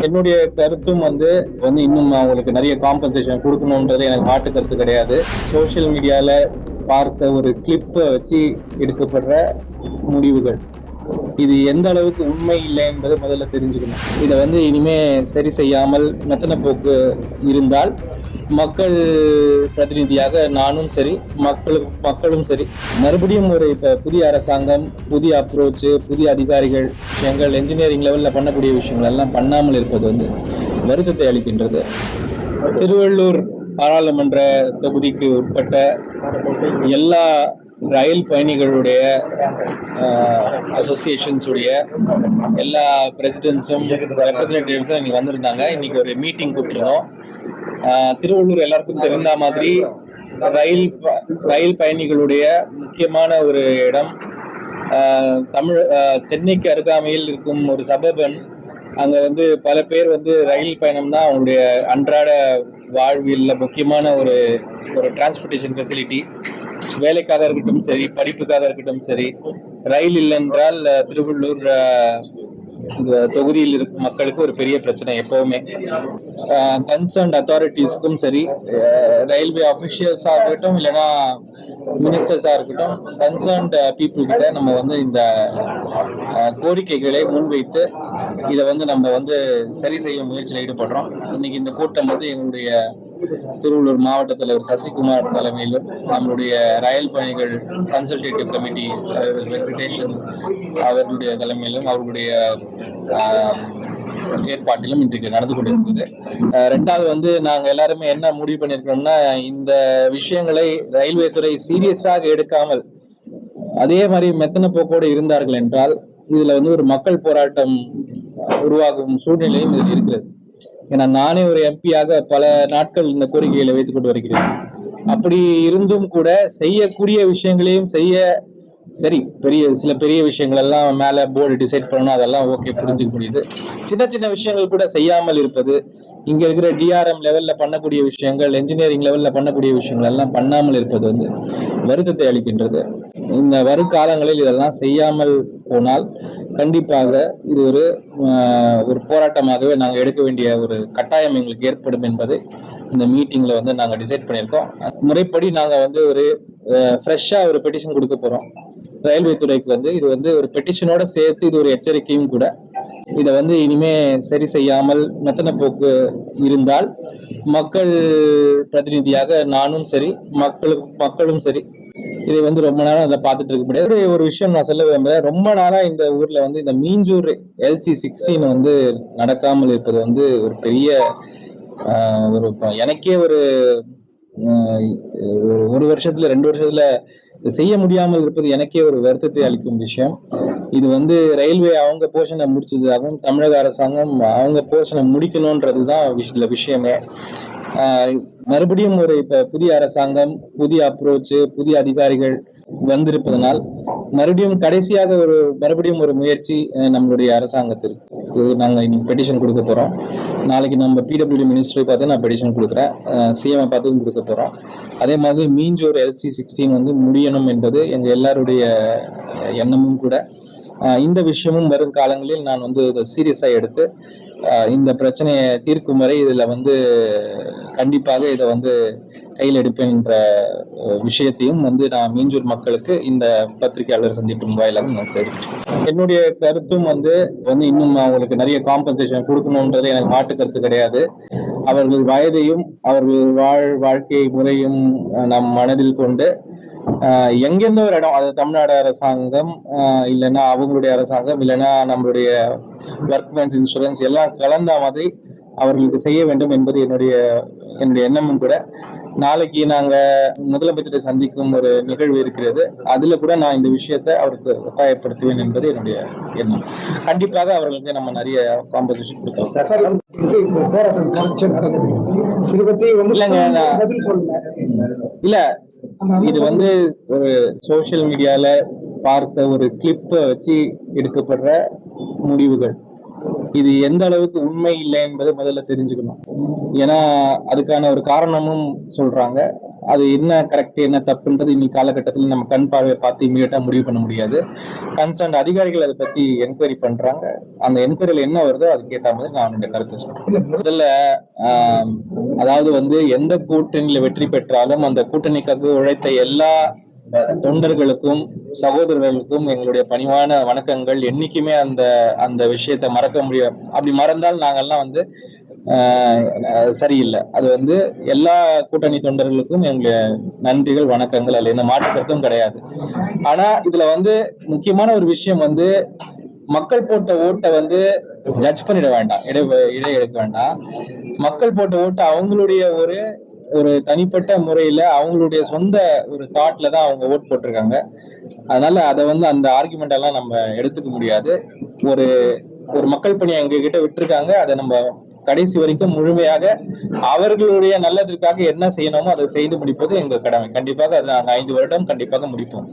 என்னுடைய கருத்தும் வந்து இன்னும் அவங்களுக்கு நிறைய காம்பன்சேஷன் கொடுக்கணுன்றது எனக்கு மாட்டு கருத்து கிடையாது. சோசியல் மீடியால பார்த்த ஒரு கிளிப்பை வச்சு எடுக்கப்படுற முடிவுகள் இது எந்த அளவுக்கு உண்மை இல்லை என்பதை முதல்ல தெரிஞ்சுக்கணும். இதை இனிமே சரி செய்யாமல் மெத்தன போக்கு இருந்தால் மக்கள் பிரதிநிதியாக நானும் சரி மக்களும் சரி மறுபடியும் ஒரு இப்ப புதிய அரசாங்கம், புதிய அப்ரோச், புதிய அதிகாரிகள் விஷயங்கள் என்ஜினியரிங் லெவல்ல பண்ணக்கூடிய விஷயங்கள் எல்லாம் பண்ணாமல் இருப்பது வருத்தத்தை அளிக்கின்றது. திருவள்ளூர் பாராளுமன்ற தொகுதிக்கு உட்பட்ட எல்லா ரயில் பயணிகளுடைய அசோசியேஷன்ஸுடைய எல்லா பிரசிடென்ட்ஸும் ரெப்ரஸன்டேட்டிவ்ஸும் இன்னைக்கு வந்திருந்தாங்க. இன்னைக்கு ஒரு மீட்டிங் கூப்பிட்டுருந்தோம். திருவள்ளூர் எல்லாருக்கும் தெரிந்த மாதிரி ரயில் பயணிகளுடைய முக்கியமான ஒரு இடம். சென்னைக்கு அருகாமையில் இருக்கும் ஒரு சபர்பன். அங்க பல பேர் ரயில் பயணம் தான் அவங்களுடைய அன்றாட வாழ்வியல்ல முக்கியமான ஒரு டிரான்ஸ்போர்டேஷன் ஃபெசிலிட்டி. வேலைக்காக இருக்கட்டும் சரி, படிப்புக்காக இருக்கட்டும் சரி, ரயில் இல்லை என்றால் திருவள்ளூர் தொகுதியில் இருக்கும் மக்களுக்கு ஒரு பெரிய பிரச்சனை எப்பவுமே. கன்சர்ன்ட் அத்தாரிட்டிஸ்க்கும் சரி, ரயில்வே அபிஷியல்ஸா இருக்கட்டும் இல்லைன்னா மினிஸ்டர்ஸா இருக்கட்டும், கன்சர்ன்ட் பீப்புள் கிட்ட நம்ம இந்த கோரிக்கைகளை முன்வைத்து இதை நம்ம சரி செய்ய முயற்சியில் ஈடுபடுறோம். இன்னைக்கு இந்த கூட்டம் எங்களுடைய திருவள்ளூர் மாவட்ட தலைவர் சசிகுமார் தலைமையிலும், நம்மளுடைய ரயில் பயணிகள் கன்சல்டேட்டிவ் கமிட்டி வெங்கடேஷன் அவர்களுடைய தலைமையிலும் அவர்களுடைய ஏற்பாட்டிலும் இன்றைக்கு நடந்து கொண்டிருக்கிறது. ரெண்டாவது நாங்க எல்லாருமே என்ன முடிவு பண்ணிருக்கோம்னா, இந்த விஷயங்களை ரயில்வே துறை சீரியஸாக எடுக்காமல் அதே மாதிரி மெத்தன போக்கோடு இருந்தார்கள் என்றால் இதுல ஒரு மக்கள் போராட்டம் உருவாகும் சூழ்நிலையும் இதில் இருக்கிறது. ஏன்னா நானே ஒரு எம்பியாக பல நாட்கள் இந்த கோரிக்கைகளை வைத்துக் கொண்டு வருகிறேன். அப்படி இருந்தும் கூட செய்யக்கூடிய விஷயங்களையும் சரி, சில பெரிய விஷயங்கள் எல்லாம் மேல போர்டு டிசைட் பண்ணணும், அதெல்லாம் ஓகே, புரிஞ்சுக்க முடியுது. சின்ன சின்ன விஷயங்கள் கூட செய்யாமல் இருப்பது, இங்க இருக்கிற டிஆர்எம் லெவல்ல பண்ணக்கூடிய விஷயங்கள், என்ஜினியரிங் லெவல்ல பண்ணக்கூடிய விஷயங்கள் எல்லாம் பண்ணாமல் இருப்பது வருத்தத்தை அளிக்கின்றது. இந்த வருங்காலங்களில் இதெல்லாம் செய்யாமல் போனால் கண்டிப்பாக இது ஒரு போராட்டமாகவே நாங்கள் எடுக்க வேண்டிய ஒரு கட்டாயம் எங்களுக்கு ஏற்படும் என்பதை இந்த மீட்டிங்ல நாங்கள் டிசைட் பண்ணியிருக்கோம். முறைப்படி நாங்கள் ஒரு ஃப்ரெஷ்ஷா ஒரு பெட்டிஷன் கொடுக்க போறோம் ரயில்வே துறைக்கு. இது ஒரு பெட்டிஷனோட சேர்த்து இது ஒரு எச்சரிக்கையும் கூட. இதை இனிமே சரி செய்யாமல் மெத்தன போக்கு இருந்தால் மக்கள் பிரதிநிதியாக நானும் சரி மக்களும் சரி இதை ரொம்ப நேரம் அதை பார்த்துட்டு இருக்க முடியாது. ஒரு விஷயம் நான் சொல்ல விரும்புறேன். ரொம்ப நாளா இந்த ஊர்ல இந்த மீஞ்சூர் LC16 நடக்காமல் இருப்பது ஒரு பெரிய எனக்கே ஒரு வருஷத்துல 2 வருஷத்துல செய்ய முடியாமல் இருப்பது எனக்கே ஒரு வருத்தத்தை அளிக்கும் விஷயம். இது ரயில்வே அவங்க போர்ஷனை முடிச்சதாகவும் தமிழக அரசாங்கம் அவங்க போர்ஷனை முடிக்கணும்ன்றதுதான் விஷயமே. மறுபடியும் இப்ப புதிய அரசாங்கம், புதிய அப்ரோச், புதிய அதிகாரிகள் வந்திருப்பதனால் மறுபடியும் கடைசியாக மறுபடியும் ஒரு முயற்சி நம்மளுடைய அரசாங்கத்திற்கு. நாங்க இன்னைக்கு பெட்டிஷன் கொடுக்க போறோம். நாளைக்கு நம்ம பிடபிள்யூடி மினிஸ்டரை பார்த்து நான் பெட்டிஷன் கொடுக்குறேன், சிஎம் பார்த்தும் கொடுக்க போறோம். அதே மாதிரி மீஞ்சூர் LC16 முடியணும் என்பது எங்க எல்லாருடைய எண்ணமும் கூட. இந்த விஷயமும் வரும் காலங்களில் நான் சீரியஸா எடுத்து இந்த பிரச்சனையை தீர்க்கும் வரை இதுல கண்டிப்பாக இதை கையில் எடுப்பேன் என்ற விஷயத்தையும் நான் மீஞ்சூர் மக்களுக்கு இந்த பத்திரிகையாளர் சந்திப்பின் வாயிலாக நான் தெரிவிச்சேன். என்னுடைய கருத்தும் இன்னும் அவங்களுக்கு நிறைய காம்பன்சேஷன் கொடுக்கணும்ன்றது எனக்கு மாட்டு கருத்து கிடையாது. அவர்கள் வயதையும் அவர்கள் வாழ்க்கை முறையும் நம் மனதில் கொண்டு எங்கெந்த ஒரு இடம், அது தமிழ்நாடு அரசாங்கம் இல்லைன்னா அவங்களுடைய அரசாங்கம் இல்லைன்னா நம்மளுடைய ஒர்க்மேன்ஸ் இன்சூரன்ஸ் எல்லாம் கலந்த மாதிரி அவர்களுக்கு செய்ய வேண்டும் என்பது என்னுடைய எண்ணமும் கூட. நாளைக்கு நாங்க முதலமைச்சரை சந்திக்கும் ஒரு நிகழ்வு இருக்கிறது. அதுல கூட நான் இந்த விஷயத்தை அவருக்கு கட்டாயப்படுத்துவேன் என்பது என்னுடைய எண்ணம். கண்டிப்பாக அவர்களுக்கு நம்ம நிறைய காம்பன்சேஷன் கொடுத்தோம். இல்ல, இது ஒரு சோசியல் மீடியால பார்த்த ஒரு கிளிப்பை வச்சு எடுக்கப்படுற முடிவுகள் இது எந்த அளவுக்கு உண்மை இல்லை என்பதை முதல்ல தெரிஞ்சுக்கணும். ஏன்னா அதுக்கான ஒரு காரணமும் சொல்றாங்க. அது என்ன கரெக்ட் என்ன தப்புன்றது இன்னைக்கு காலகட்டத்தில் நம்ம கண் பார்வை பார்த்து இமீடியட்டா முடிவு பண்ண முடியாது. கன்சர்ன் அதிகாரிகள் அதை பத்தி என்கொயரி பண்றாங்க. அந்த என்கொயரியில என்ன வருதோ அதுக்கு ஏற்ற மாதிரி நான் என்னுடைய கருத்தை சொல்றேன். முதல்ல அதாவது வந்து எந்த கூட்டணியில வெற்றி பெற்றாலும் அந்த கூட்டணிக்காக உழைத்த எல்லா தொண்டர்களுக்கும் சகோதரர்களுக்கும் எங்களுடைய பணிவான வணக்கங்கள். என்னைக்குமே அந்த அந்த விஷயத்தை மறக்க முடியாது. அப்படி மறந்தால் நாங்கெல்லாம் வந்து சரியில்லை. அது வந்து எல்லா கூட்டணி தொண்டர்களுக்கும் எங்களுடைய நன்றிகள் வணக்கங்கள். அதுல எந்த மாற்றத்திற்கும் கிடையாது. ஆனா இதுல வந்து முக்கியமான ஒரு விஷயம் வந்து மக்கள் போட்ட ஓட்டை வந்து ஜட்ஜ் பண்ணிட வேண்டாம், இடை எடுக்க வேண்டாம். மக்கள் போட்ட ஓட்டு அவங்களுடைய ஒரு ஒரு தனிப்பட்ட முறையில அவங்களுடைய சொந்த ஒரு தாட்ல தான் அவங்க ஓட் போட்டிருக்காங்க. அதனால அதை வந்து அந்த ஆர்குமெண்ட் எல்லாம் நம்ம எடுத்துக்க முடியாது. ஒரு ஒரு மக்கள் பணியை எங்க கிட்ட விட்டுருக்காங்க. அதை நம்ம கடைசி வரைக்கும் முழுமையாக அவர்களுடைய நல்லதற்காக என்ன செய்யணுமோ அதை செய்து முடிப்பது எங்க கடமை. கண்டிப்பாக அதை நாங்கள் 5 வருடம் கண்டிப்பாக முடிப்போம்.